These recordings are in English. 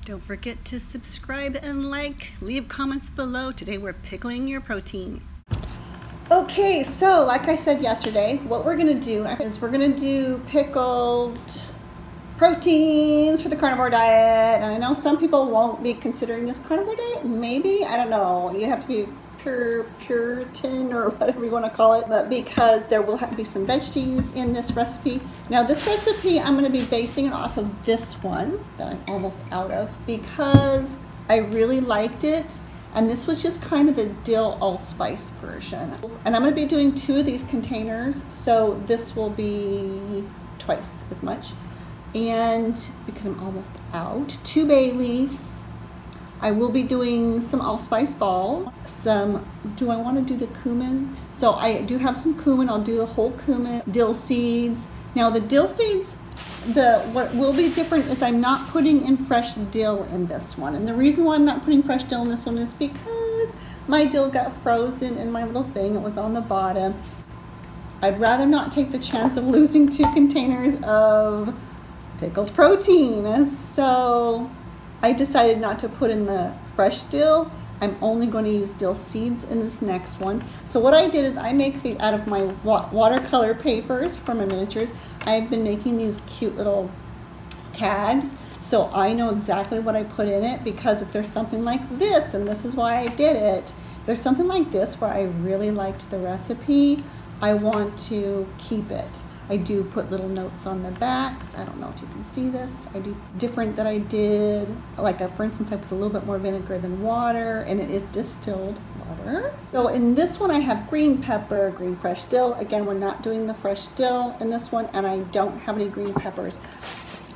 Don't forget to subscribe and like, leave comments below. Today we're pickling your protein. Okay, so like I said yesterday, what we're gonna do is we're gonna do pickled proteins for the carnivore diet. And I know some people won't be considering this carnivore diet, maybe, I don't know. You have to be Puritan or whatever you want to call it, but because there will have to be some veggies in this recipe. Now this recipe, I'm going to be basing it off of this one that I'm almost out of because I really liked it, and this was just kind of the dill allspice version. And I'm going to be doing 2 of these containers, so this will be twice as much. And because I'm almost out, 2 bay leaves. I will be doing some allspice balls. Do I want to do the cumin? So I do have some cumin. I'll do the whole cumin. Dill seeds. Now the dill seeds, what will be different is I'm not putting in fresh dill in this one. And the reason why I'm not putting fresh dill in this one is because my dill got frozen in my little thing. It was on the bottom. I'd rather not take the chance of losing 2 containers of pickled protein. So I decided not to put in the fresh dill. I'm only going to use dill seeds in this next one. So what I did is I make these out of my watercolor papers for my miniatures. I've been making these cute little tags, so I know exactly what I put in it, because if there's something like this, and this is why I did it, if there's something like this where I really liked the recipe, I want to keep it. I do put little notes on the backs. I don't know if you can see this. I do different that I did. Like for instance, I put a little bit more vinegar than water, and it is distilled water. So in this one I have green pepper, green fresh dill. Again, we're not doing the fresh dill in this one, and I don't have any green peppers.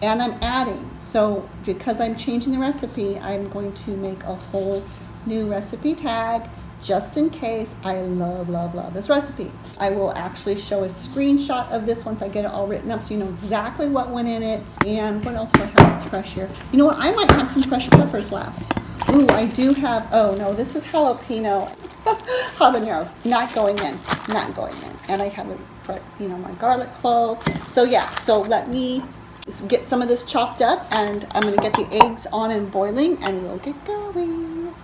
And I'm adding, so because I'm changing the recipe, I'm going to make a whole new recipe tag just in case. I love this recipe. I will actually show a screenshot of this once I get it all written up, so you know exactly what went in it. And what else do I have that's fresh here? You know what, I might have some fresh peppers left. Ooh, I do have, oh no, this is jalapeno habaneros, not going in. And I have my garlic clove. So yeah, so let me get some of this chopped up, and I'm gonna get the eggs on and boiling, and we'll get going.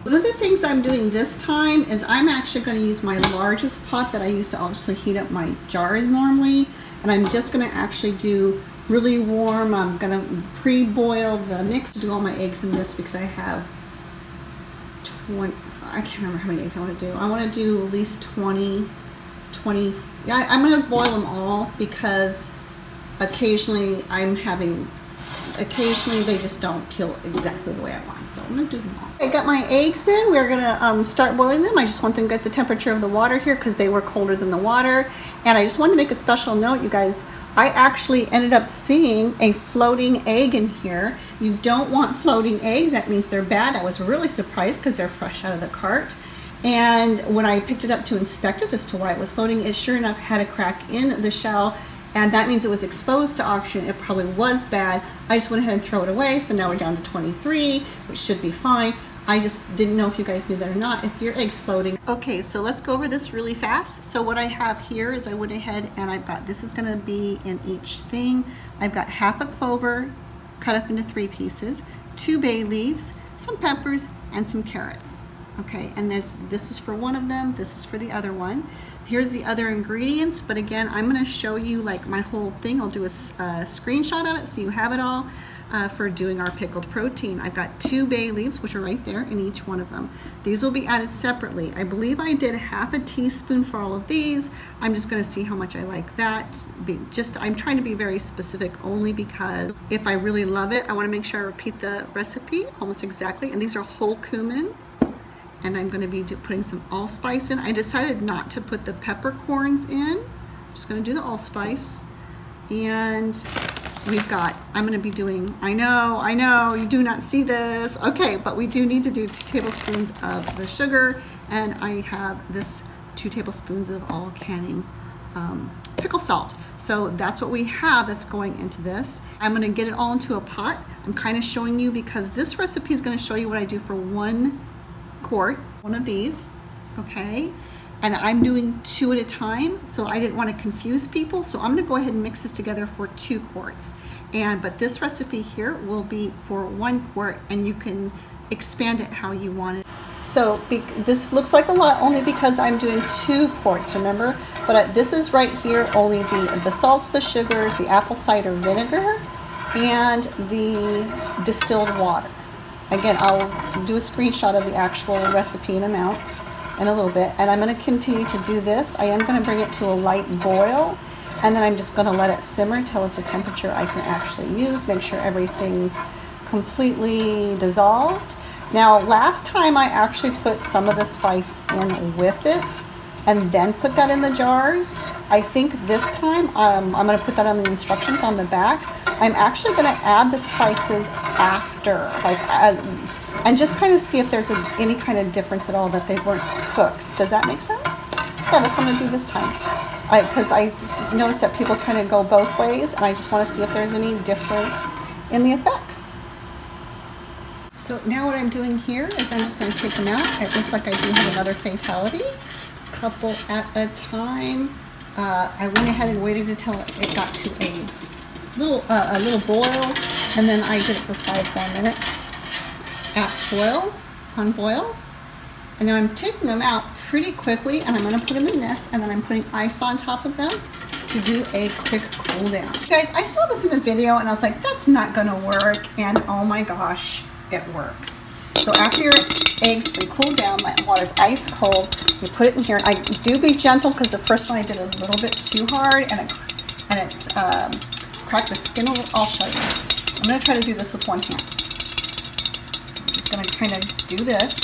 One of the things I'm doing this time is I'm actually going to use my largest pot that I use to actually heat up my jars normally, and I'm just going to actually do really warm. I'm going to pre-boil the mix, do all my eggs in this because I have 20, I can't remember how many eggs I want to do. I want to do at least 20, yeah, I'm going to boil them all because occasionally they just don't kill exactly the way I want, so I'm going to do them all. I got my eggs in. We're going to start boiling them. I just want them to get the temperature of the water here because they were colder than the water. And I just wanted to make a special note, you guys. I actually ended up seeing a floating egg in here. You don't want floating eggs. That means they're bad. I was really surprised because they're fresh out of the cart. And when I picked it up to inspect it as to why it was floating, it sure enough had a crack in the shell. And that means it was exposed to oxygen. It probably was bad. I just went ahead and threw it away. So now we're down to 23, which should be fine. I just didn't know if you guys knew that or not, if your egg's floating. Okay, so let's go over this really fast. So what I have here is I went ahead and I've got, this is gonna be in each thing. I've got half a clover cut up into 3 pieces, 2 bay leaves, some peppers, and some carrots. Okay, and this is for one of them, this is for the other one. Here's the other ingredients, but again, I'm going to show you like my whole thing. I'll do a screenshot of it so you have it all for doing our pickled protein. I've got 2 bay leaves, which are right there in each one of them. These will be added separately. I believe I did half a teaspoon for all of these. I'm just going to see how much I like that. I'm trying to be very specific only because if I really love it, I want to make sure I repeat the recipe almost exactly. And these are whole cumin. And I'm going to be putting some allspice in. I decided not to put the peppercorns in. I'm just going to do the allspice. And I'm going to be doing, I know, you do not see this. Okay, but we do need to do 2 tablespoons of the sugar. And I have this 2 tablespoons of all canning pickle salt. So that's what we have that's going into this. I'm going to get it all into a pot. I'm kind of showing you because this recipe is going to show you what I do for 1 quart, one of these, okay? and I'm doing 2 at a time, so I didn't want to confuse people. So I'm going to go ahead and mix this together for 2 quarts. But this recipe here will be for 1 quart, and you can expand it how you want it. So this looks like a lot only because I'm doing 2 quarts, remember? But this is right here only the salts, the sugars, the apple cider vinegar, and the distilled water. Again, I'll do a screenshot of the actual recipe and amounts in a little bit. And I'm going to continue to do this. I am going to bring it to a light boil, and then I'm just going to let it simmer till it's a temperature I can actually use. Make sure everything's completely dissolved. Now, last time I actually put some of the spice in with it and then put that in the jars. I think this time I'm going to put that on the instructions on the back. I'm actually going to add the spices after, and just kind of see if there's any kind of difference at all that they weren't cooked. Does that make sense? Yeah, that's what I'm going to do this time. Because I noticed that people kind of go both ways, and I just want to see if there's any difference in the effects. So now what I'm doing here is I'm just going to take them out. It looks like I do have another fatality, couple at a time. I went ahead and waited until it got to a little boil, and then I did it for 5 more minutes on boil. And now I'm taking them out pretty quickly, and I'm going to put them in this, and then I'm putting ice on top of them to do a quick cool down. Guys, I saw this in a video and I was like, that's not going to work, and oh my gosh, it works. So after your eggs been cooled down, my water's ice cold, you put it in here. I do be gentle because the first one I did a little bit too hard, and it cracked the skin a little. I'll show you. I'm going to try to do this with one hand. I'm just going to kind of do this.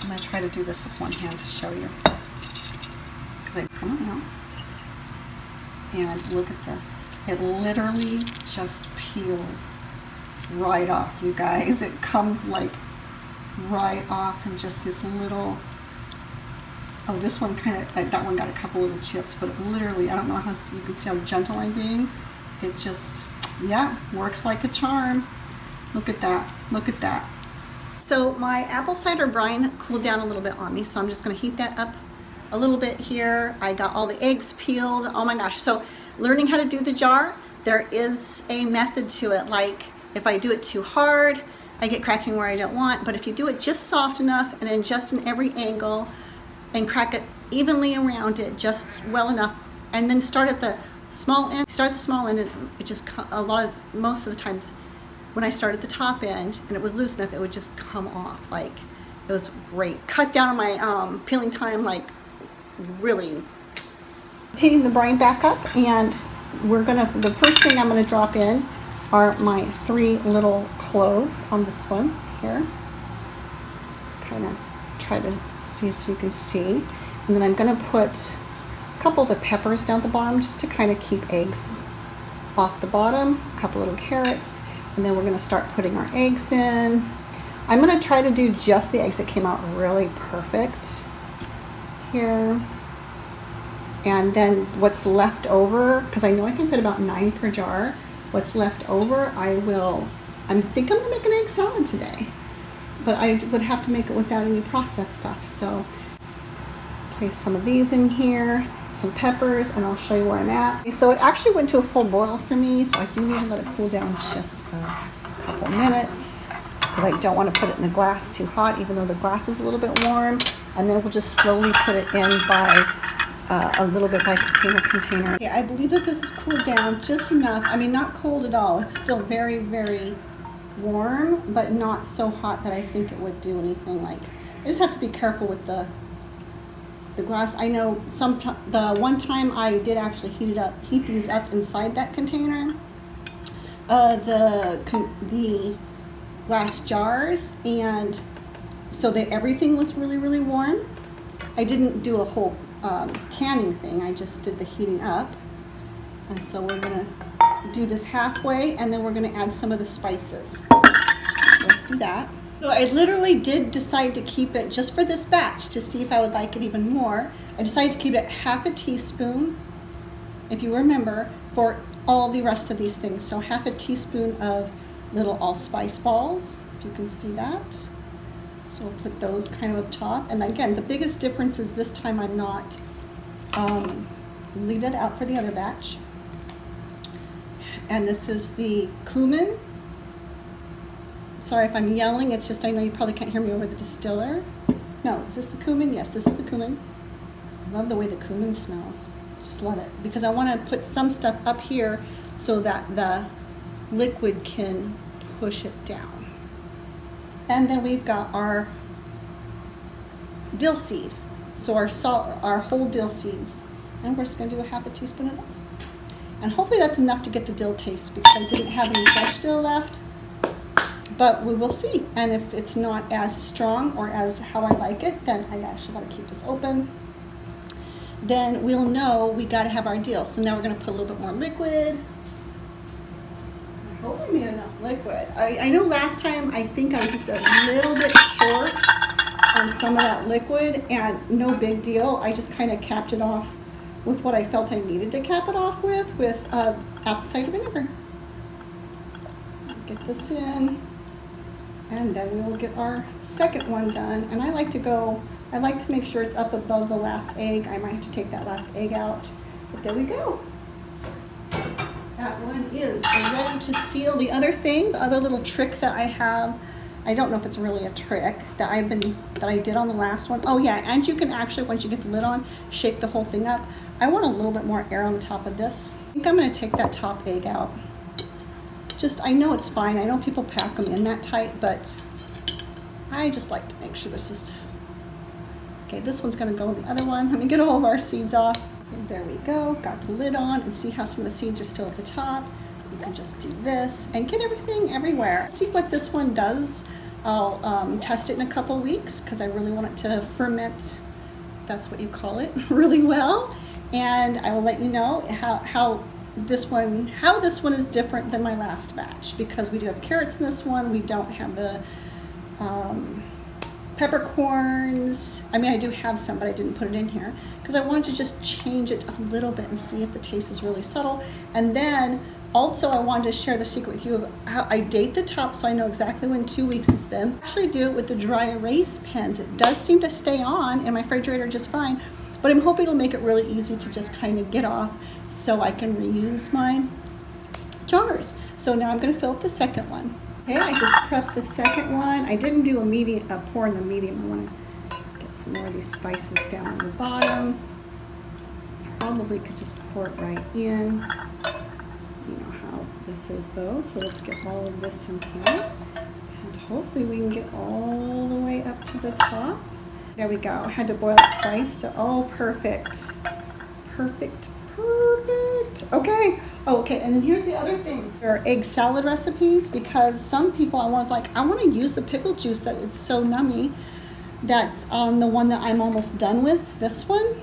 I'm going to try to do this with one hand to show you. Because I come out. And look at this. It literally just peels right off, you guys. It comes like right off, and just this little, oh, this one kind of, that one got a couple little chips, but it literally, I don't know how you can see how gentle I'm being. It just, yeah, works like a charm. Look at that, look at that. So my apple cider brine cooled down a little bit on me, so I'm just going to heat that up a little bit here. I got all the eggs peeled. Oh my gosh. So learning how to do the jar, there is a method to it. Like if I do it too hard, I get cracking where I don't want. But if you do it just soft enough and then just in every angle and crack it evenly around it just well enough, and then start at the small end, and it just, most of the times when I start at the top end and it was loose enough, it would just come off. Like, it was great. Cut down on my peeling time, like really. Heating the brine back up, and the first thing I'm gonna drop in are my 3 little cloves on this one here. Kind of try to see so you can see. And then I'm gonna put a couple of the peppers down the bottom just to kind of keep eggs off the bottom, a couple little carrots, and then we're gonna start putting our eggs in. I'm gonna try to do just the eggs that came out really perfect here. And then what's left over, because I know I can fit about 9 per jar, what's left over, I think I'm gonna make an egg salad today. But I would have to make it without any processed stuff. So place some of these in here, some peppers, and I'll show you where I'm at. So it actually went to a full boil for me, so I do need to let it cool down just a couple minutes, because I don't want to put it in the glass too hot, even though the glass is a little bit warm. And then we'll just slowly put it in by a little bit by container. Okay, I believe that this is cooled down just enough. I mean, not cold at all. It's still very, very warm, but not so hot that I think it would do anything. Like, I just have to be careful with the glass. I know the one time I did actually heat these up inside that container, the glass jars, and so that everything was really, really warm. I didn't do a whole canning thing. I just did the heating up. And so we're gonna do this halfway, and then we're gonna add some of the spices. Let's do that. So I literally did decide to keep it just for this batch to see if I would like it even more. I decided to keep it half a teaspoon, if you remember, for all the rest of these things. So half a teaspoon of little allspice balls, if you can see that. So we'll put those kind of up top. And again, the biggest difference is this time I'm not leave that out for the other batch. And this is the cumin. Sorry if I'm yelling, it's just I know you probably can't hear me over the distiller. No, is this the cumin? Yes, this is the cumin. I love the way the cumin smells. Just love it. Because I want to put some stuff up here so that the liquid can push it down. And then we've got our dill seed. So our whole dill seeds. And we're just going to do a half a teaspoon of those. And hopefully that's enough to get the dill taste because I didn't have any fresh dill left. But we will see. And if it's not as strong or as how I like it, then I actually got to keep this open. Then we'll know we got to have our dill. So now we're going to put a little bit more liquid. I hope we made enough liquid. I know last time I think I was just a little bit short on some of that liquid, and no big deal. I just kind of capped it off with what I felt I needed to cap it off with apple cider vinegar. Get this in, and then we will get our second one done. And I like to make sure it's up above the last egg. I might have to take that last egg out, but there we go. That one is ready to seal. The other thing, the other little trick that I have, I don't know if it's really a trick that I did on the last one. Oh yeah, and you can actually, once you get the lid on, shake the whole thing up. I want a little bit more air on the top of this. I think I'm going to take that top egg out. I know it's fine. I know people pack them in that tight, but I just like to make sure this is, okay, this one's going to go in the other one. Let me get all of our seeds off. So there we go. Got the lid on, and see how some of the seeds are still at the top. You can just do this and get everything everywhere. See what this one does. I'll test it in a couple weeks because I really want it to ferment, if that's what you call it, really well. And I will let you know how this one is different than my last batch, because we do have carrots in this one. We don't have the peppercorns. I mean, I do have some, but I didn't put it in here because I wanted to just change it a little bit and see if the taste is really subtle. And then also I wanted to share the secret with you of how I date the top so I know exactly when 2 weeks has been. I actually do it with the dry erase pens. It does seem to stay on in my refrigerator just fine, but I'm hoping it'll make it really easy to just kind of get off so I can reuse my jars. So now I'm going to fill up the second one. Okay, I just prepped the second one. I didn't do a pour in the medium. I want to get some more of these spices down on the bottom. Probably could just pour it right in. You know how this is though, so let's get all of this in here. And hopefully we can get all the way up to the top. There we go. I had to boil it twice, so oh, perfect. Perfect. Okay. Okay, and then here's the other thing. There are egg salad recipes, because some people I want to use the pickle juice that it's so nummy. That's the one that I'm almost done with. This one.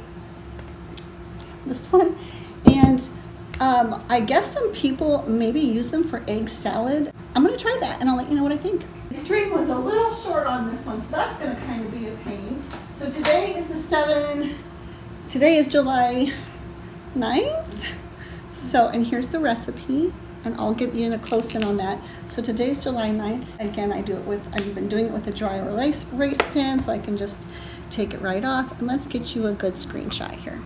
And I guess some people maybe use them for egg salad. I'm going to try that and I'll let you know what I think. The stream was a little short on this one, so that's going to kind of be a pain. So today is today is July 9th. So, and here's the recipe, and I'll get you in a close in on that. So today's July 9th. Again, I've been doing it with a dry erase pen, so I can just take it right off. And let's get you a good screenshot here.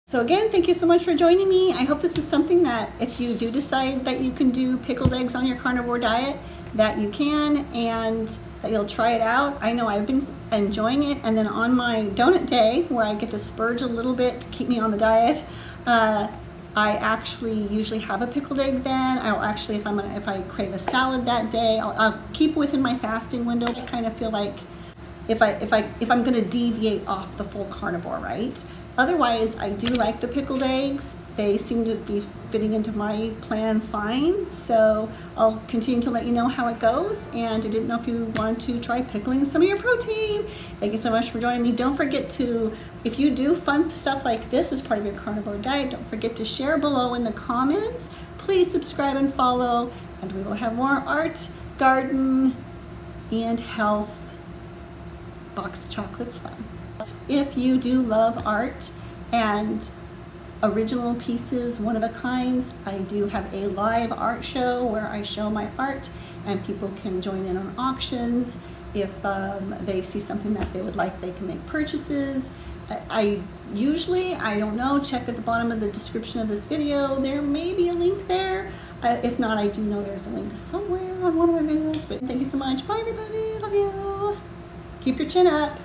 So again, thank you so much for joining me. I hope this is something that if you do decide that you can do pickled eggs on your carnivore diet, that you can, and that you'll try it out. I know I've been enjoying it, and then on my donut day where I get to splurge a little bit to keep me on the diet, I actually usually have a pickled egg then. I'll actually, if I crave a salad that day, I'll keep within my fasting window. I kind of feel like if I'm going to deviate off the full carnivore, right? Otherwise, I do like the pickled eggs. They seem to be fitting into my plan fine. So I'll continue to let you know how it goes. And I didn't know if you wanted to try pickling some of your protein. Thank you so much for joining me. Don't forget to, if you do fun stuff like this as part of your carnivore diet, don't forget to share below in the comments. Please subscribe and follow. And we will have more art, garden, and health box of chocolates fun. If you do love art and original pieces, one of a kinds. I do have a live art show where I show my art and people can join in on auctions. If they see something that they would like, they can make purchases. I usually, I don't know, check at the bottom of the description of this video. There may be a link there. If not, I do know there's a link somewhere on one of my videos. But thank you so much. Bye everybody. Love you. Keep your chin up.